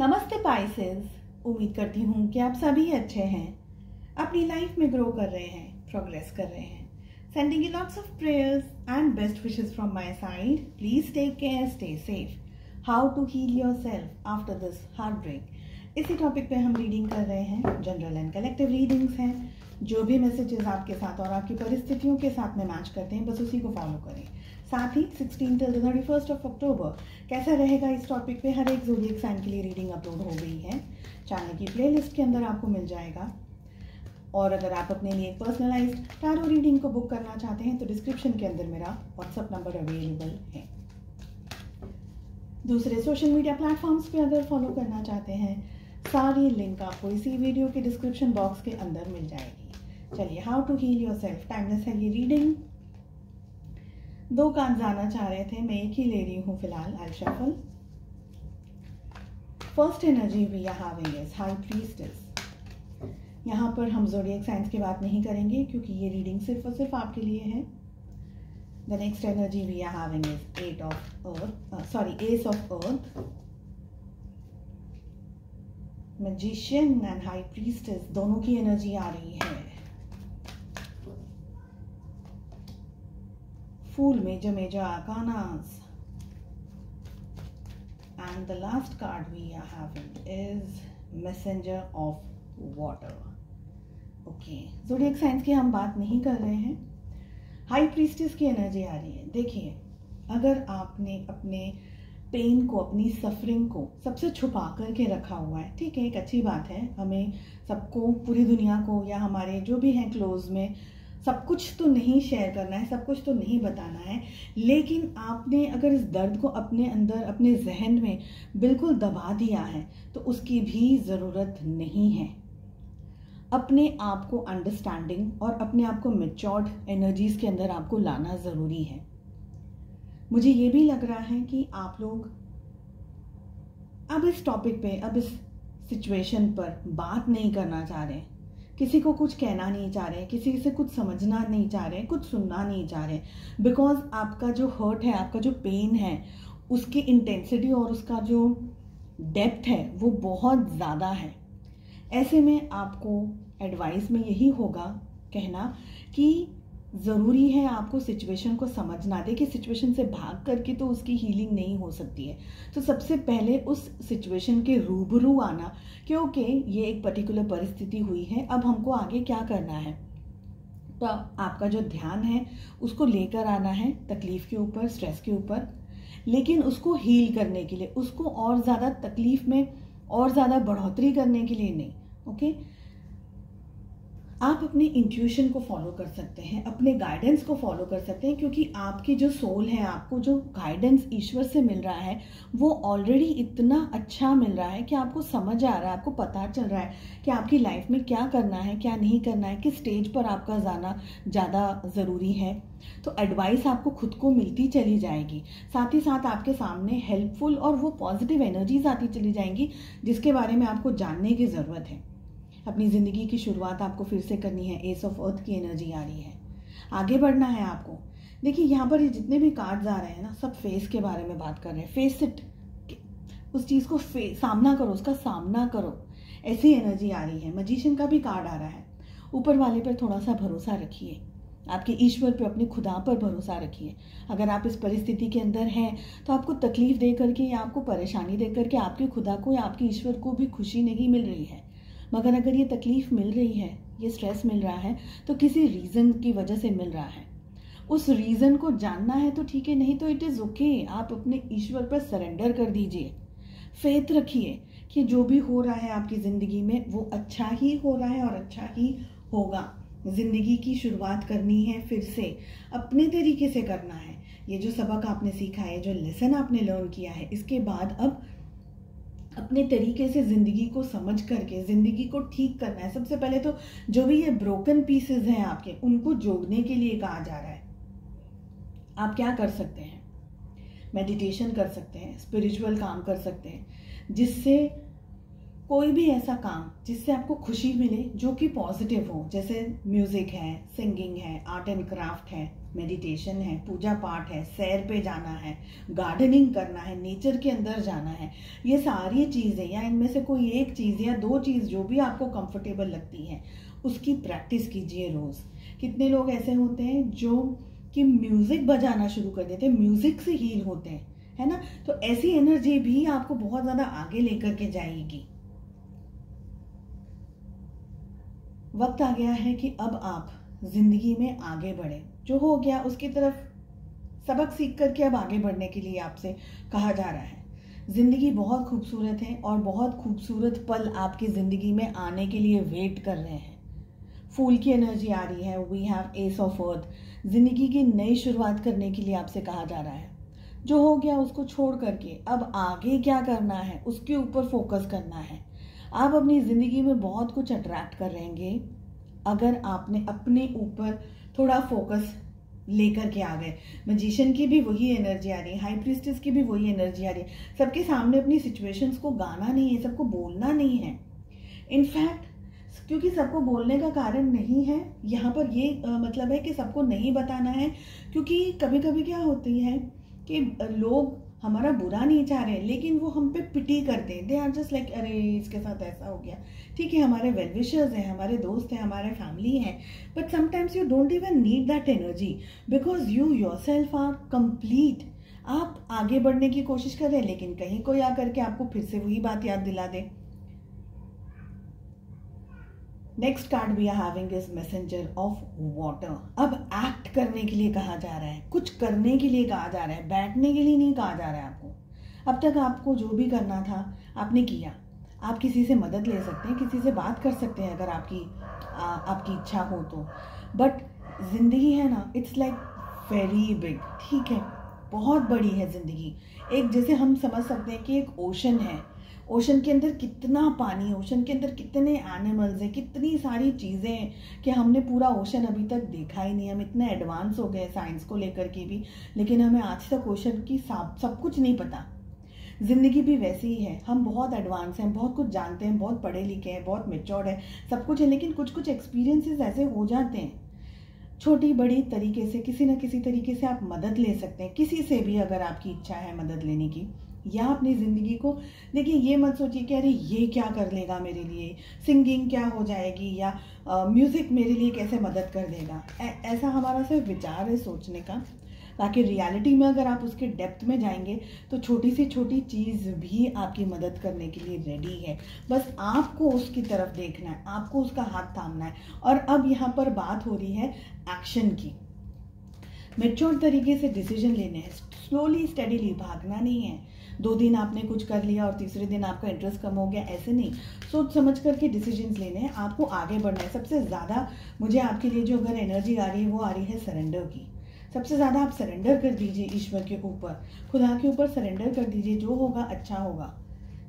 नमस्ते पाइसेस। उम्मीद करती हूँ कि आप सभी अच्छे हैं, अपनी लाइफ में ग्रो कर रहे हैं, प्रोग्रेस कर रहे हैं। Sending you lots of prayers and best wishes from my side. Please take care, stay safe. How to heal yourself after this heartbreak, इसी टॉपिक पे हम रीडिंग कर रहे हैं। जनरल एंड कलेक्टिव रीडिंग्स हैं। जो भी मैसेजेस आपके साथ और आपकी परिस्थितियों के साथ में मैच करते हैं, बस उसी को फॉलो करें। साथ ही 16 till 31 ऑफ अक्टूबर कैसा रहेगा, इस टॉपिक पे हर एक ज़ोडिएक साइन के लिए रीडिंग अपलोड हो गई है। चैनल की प्लेलिस्ट के अंदर आपको मिल जाएगा। और अगर आप अपने लिए पर्सनलाइज्ड टैरो रीडिंग को बुक करना चाहते हैं तो डिस्क्रिप्शन के अंदर मेरा व्हाट्सएप नंबर अवेलेबल है। दूसरे सोशल मीडिया प्लेटफॉर्म्स पे अगर फॉलो करना चाहते हैं, सारी लिंक आपको इसी वीडियो के डिस्क्रिप्शन बॉक्स के अंदर मिल जाएगी। चलिए, how to heal yourself, timeless है ये रीडिंग। 2 कार्ड जाना चाह रहे थे, मैं एक ही ले रही हूँ फिलहाल। I shuffle. First energy we are having is high priestess. यहाँ पर हम ज़ोडिएक साइंस की बात नहीं करेंगे क्योंकि ये रीडिंग सिर्फ और सिर्फ आपके लिए है। The next energy we are having is ace of earth, magician and high priestess, दोनों की एनर्जी आ रही है। Full major arcanas, and the last card we are having is messenger of water. Okay, zodiac science की हम बात नहीं कर रहे हैं। हाई प्रीस्टेस की एनर्जी आ रही है। देखिए, अगर आपने अपने पेन को, अपनी सफरिंग को सबसे छुपा करके रखा हुआ है, ठीक है, एक अच्छी बात है। हमें सबको, पूरी दुनिया को या हमारे जो भी हैं क्लोज में, सब कुछ तो नहीं शेयर करना है, सब कुछ तो नहीं बताना है। लेकिन आपने अगर इस दर्द को अपने अंदर, अपने जहन में बिल्कुल दबा दिया है तो उसकी भी ज़रूरत नहीं है। अपने आप को अंडरस्टैंडिंग और अपने आप को मैच्योर्ड एनर्जीज के अंदर आपको लाना ज़रूरी है। मुझे ये भी लग रहा है कि आप लोग अब इस टॉपिक पे, अब इस सिचुएशन पर बात नहीं करना चाह रहे, किसी को कुछ कहना नहीं चाह रहे, किसी से कुछ समझना नहीं चाह रहे, कुछ सुनना नहीं चाह रहे। बिकॉज आपका जो हर्ट है, आपका जो पेन है, उसकी इंटेंसिटी और उसका जो डेप्थ है वो बहुत ज़्यादा है। ऐसे में आपको एडवाइस में यही होगा कहना कि ज़रूरी है आपको सिचुएशन को समझना। देखिए, सिचुएशन से भाग करके तो उसकी हीलिंग नहीं हो सकती है। तो सबसे पहले उस सिचुएशन के रूबरू आना, क्योंकि ये एक पर्टिकुलर परिस्थिति हुई है, अब हमको आगे क्या करना है। तो आपका जो ध्यान है उसको लेकर आना है तकलीफ के ऊपर, स्ट्रेस के ऊपर, लेकिन उसको हील करने के लिए, उसको और ज़्यादा तकलीफ में और ज़्यादा बढ़ोतरी करने के लिए नहीं। ओके, आप अपने इंट्यूशन को फॉलो कर सकते हैं, अपने गाइडेंस को फॉलो कर सकते हैं, क्योंकि आपकी जो सोल है, आपको जो गाइडेंस ईश्वर से मिल रहा है वो ऑलरेडी इतना अच्छा मिल रहा है कि आपको समझ आ रहा है, आपको पता चल रहा है कि आपकी लाइफ में क्या करना है, क्या नहीं करना है, किस स्टेज पर आपका जाना ज़्यादा ज़रूरी है। तो एडवाइस आपको खुद को मिलती चली जाएगी, साथ ही साथ आपके सामने हेल्पफुल और वो पॉजिटिव एनर्जीज आती चली जाएंगी जिसके बारे में आपको जानने की ज़रूरत है। अपनी ज़िंदगी की शुरुआत आपको फिर से करनी है। एस ऑफ अर्थ की एनर्जी आ रही है, आगे बढ़ना है आपको। देखिए, यहाँ पर जितने भी कार्ड्स आ रहे हैं ना, सब फेस के बारे में बात कर रहे हैं। फेस इट, उस चीज़ को सामना करो, उसका सामना करो, ऐसी एनर्जी आ रही है। मैजिशियन का भी कार्ड आ रहा है। ऊपर वाले पर थोड़ा सा भरोसा रखिए, आपके ईश्वर पे, अपने खुदा पर भरोसा रखिए। अगर आप इस परिस्थिति के अंदर हैं तो आपको तकलीफ दे करके या आपको परेशानी दे करके आपके खुदा को या आपके ईश्वर को भी खुशी नहीं मिल रही है। मगर अगर ये तकलीफ मिल रही है, ये स्ट्रेस मिल रहा है, तो किसी रीज़न की वजह से मिल रहा है। उस रीज़न को जानना है तो ठीक है, नहीं तो इट इज़ ओके। आप अपने ईश्वर पर सरेंडर कर दीजिए, फेथ रखिए कि जो भी हो रहा है आपकी ज़िंदगी में वो अच्छा ही हो रहा है और अच्छा ही होगा। ज़िंदगी की शुरुआत करनी है, फिर से अपने तरीके से करना है। ये जो सबक आपने सीखा है, जो लेसन आपने लर्न किया है, इसके बाद अब अपने तरीके से ज़िंदगी को समझ करके ज़िंदगी को ठीक करना है। सबसे पहले तो जो भी ये ब्रोकन पीसेस हैं आपके, उनको जोड़ने के लिए कहा जा रहा है। आप क्या कर सकते हैं? मेडिटेशन कर सकते हैं, स्पिरिचुअल काम कर सकते हैं, जिससे कोई भी ऐसा काम जिससे आपको खुशी मिले, जो कि पॉजिटिव हो, जैसे म्यूजिक है, सिंगिंग है, आर्ट एंड क्राफ्ट है, मेडिटेशन है, पूजा पाठ है, सैर पे जाना है, गार्डनिंग करना है, नेचर के अंदर जाना है, ये सारी चीज़ें या इनमें से कोई एक चीज़ या दो चीज़ जो भी आपको कंफर्टेबल लगती है उसकी प्रैक्टिस कीजिए रोज़। कितने लोग ऐसे होते हैं जो कि म्यूज़िक बजाना शुरू कर देते हैं, म्यूज़िक से हील होते हैं, है ना। तो ऐसी एनर्जी भी आपको बहुत ज़्यादा आगे लेकर के जाएगी। वक्त आ गया है कि अब आप जिंदगी में आगे बढ़े। जो हो गया उसकी तरफ सबक सीख करके अब आगे बढ़ने के लिए आपसे कहा जा रहा है। जिंदगी बहुत खूबसूरत है और बहुत खूबसूरत पल आपकी जिंदगी में आने के लिए वेट कर रहे हैं। फूल की एनर्जी आ रही है, we have ace of earth. जिंदगी की नई शुरुआत करने के लिए आपसे कहा जा रहा है। जो हो गया उसको छोड़ करके अब आगे क्या करना है उसके ऊपर फोकस करना है। आप अपनी ज़िंदगी में बहुत कुछ अट्रैक्ट करेंगे अगर आपने अपने ऊपर थोड़ा फोकस लेकर के आ गए। मैजिशियन की भी वही एनर्जी आ रही है, हाई प्रीस्टेस की भी वही एनर्जी आ रही है। सबके सामने अपनी सिचुएशंस को गाना नहीं है, सबको बोलना नहीं है। इनफैक्ट क्योंकि सबको बोलने का कारण नहीं है यहाँ पर ये मतलब है कि सबको नहीं बताना है, क्योंकि कभी कभी क्या होती है कि लोग हमारा बुरा नहीं चाह रहे लेकिन वो हम पे पिटी करते हैं। दे आर जस्ट लाइक अरे इसके साथ ऐसा हो गया। ठीक है, हमारे वेल विशर्स हैं, हमारे दोस्त हैं, हमारे फैमिली हैं, but sometimes you don't even need that energy because you yourself are complete. आप आगे बढ़ने की कोशिश कर रहे हैं लेकिन कहीं कोई आकर के आपको फिर से वही बात याद दिला दे। Next card we are having is messenger of water. अब एक्ट करने के लिए कहा जा रहा है, कुछ करने के लिए कहा जा रहा है, बैठने के लिए नहीं कहा जा रहा है आपको। अब तक आपको जो भी करना था आपने किया। आप किसी से मदद ले सकते हैं, किसी से बात कर सकते हैं अगर आपकी इच्छा हो तो। बट जिंदगी है ना, इट्स लाइक वेरी बिग। ठीक है, बहुत बड़ी है जिंदगी। एक जैसे हम समझ सकते हैं कि एक ओशन है, ओशन के अंदर कितना पानी है, ओशन के अंदर कितने एनिमल्स हैं, कितनी सारी चीज़ें हैं कि हमने पूरा ओशन अभी तक देखा ही नहीं। हम इतने एडवांस हो गए साइंस को लेकर के भी, लेकिन हमें आज तक ओशन की सब कुछ नहीं पता। ज़िंदगी भी वैसे ही है, हम बहुत एडवांस हैं, बहुत कुछ जानते हैं, बहुत पढ़े लिखे हैं, बहुत मेच्योर्ड है, सब कुछ है, लेकिन कुछ कुछ एक्सपीरियंसेस ऐसे हो जाते हैं छोटी बड़ी तरीके से। किसी न किसी तरीके से आप मदद ले सकते हैं, किसी से भी अगर आपकी इच्छा है मदद लेने की। या अपनी ज़िंदगी को देखिए, ये मत सोचिए कि अरे ये क्या कर लेगा मेरे लिए, सिंगिंग क्या हो जाएगी, या म्यूज़िक मेरे लिए कैसे मदद कर देगा। ऐसा हमारा सिर्फ विचार है सोचने का। बाकी रियलिटी में अगर आप उसके डेप्थ में जाएंगे तो छोटी से छोटी चीज़ भी आपकी मदद करने के लिए रेडी है। बस आपको उसकी तरफ देखना है, आपको उसका हाथ थामना है। और अब यहाँ पर बात हो रही है एक्शन की। मैच्योर तरीके से डिसीजन लेने हैं, स्लोली स्टडीली, भागना नहीं है। 2 दिन आपने कुछ कर लिया और तीसरे दिन आपका इंटरेस्ट कम हो गया, ऐसे नहीं। सोच समझ करके डिसीजंस लेने हैं, आपको आगे बढ़ना है। सबसे ज़्यादा मुझे आपके लिए जो अगर एनर्जी आ रही है वो आ रही है सरेंडर की। सबसे ज़्यादा आप सरेंडर कर दीजिए ईश्वर के ऊपर, खुदा के ऊपर सरेंडर कर दीजिए। जो होगा अच्छा होगा।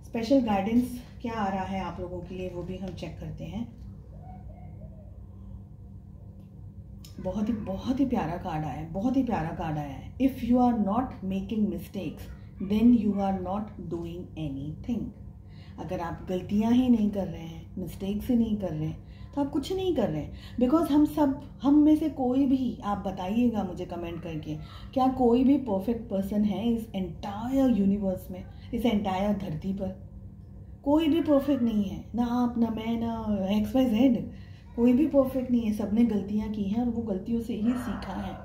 स्पेशल गाइडेंस क्या आ रहा है आप लोगों के लिए वो भी हम चेक करते हैं। बहुत ही प्यारा कार्ड आया है, बहुत ही प्यारा कार्ड आया है। If you are not making mistakes then you are not doing anything. अगर आप गलतियां ही नहीं कर रहे हैं, मिस्टेक्स ही नहीं कर रहे हैं, तो आप कुछ नहीं कर रहे हैं। बिकॉज हम में से कोई भी, आप बताइएगा मुझे कमेंट करके, क्या कोई भी परफेक्ट पर्सन है इस एंटायर यूनिवर्स में, इस एंटायर धरती पर? कोई भी परफेक्ट नहीं है, ना आप, ना मैं, ना XYZ। कोई भी परफेक्ट नहीं है, सबने गलतियां की हैं और वो गलतियों से ही सीखा है।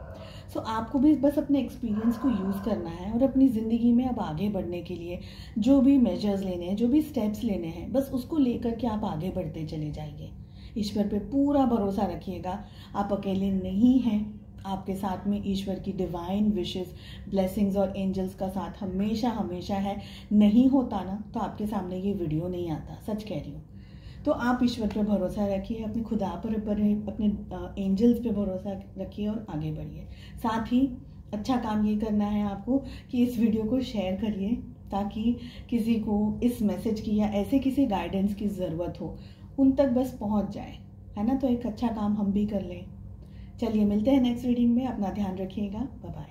सो आपको भी बस अपने एक्सपीरियंस को यूज़ करना है और अपनी ज़िंदगी में अब आगे बढ़ने के लिए जो भी मेजर्स लेने हैं, जो भी स्टेप्स लेने हैं, बस उसको लेकर के आप आगे बढ़ते चले जाइए। ईश्वर पे पूरा भरोसा रखिएगा, आप अकेले नहीं हैं। आपके साथ में ईश्वर की डिवाइन विशेस, ब्लेसिंग्स और एंजल्स का साथ हमेशा हमेशा है। नहीं होता ना तो आपके सामने ये वीडियो नहीं आता, सच कह रही हूँ। तो आप ईश्वर पे भरोसा रखिए, अपने खुदा पर अपने एंजल्स पे भरोसा रखिए और आगे बढ़िए। साथ ही अच्छा काम ये करना है आपको कि इस वीडियो को शेयर करिए ताकि किसी को इस मैसेज की या ऐसे किसी गाइडेंस की ज़रूरत हो, उन तक बस पहुंच जाए, है ना। तो एक अच्छा काम हम भी कर लें। चलिए मिलते हैं नेक्स्ट रीडिंग में। अपना ध्यान रखिएगा। Bye bye.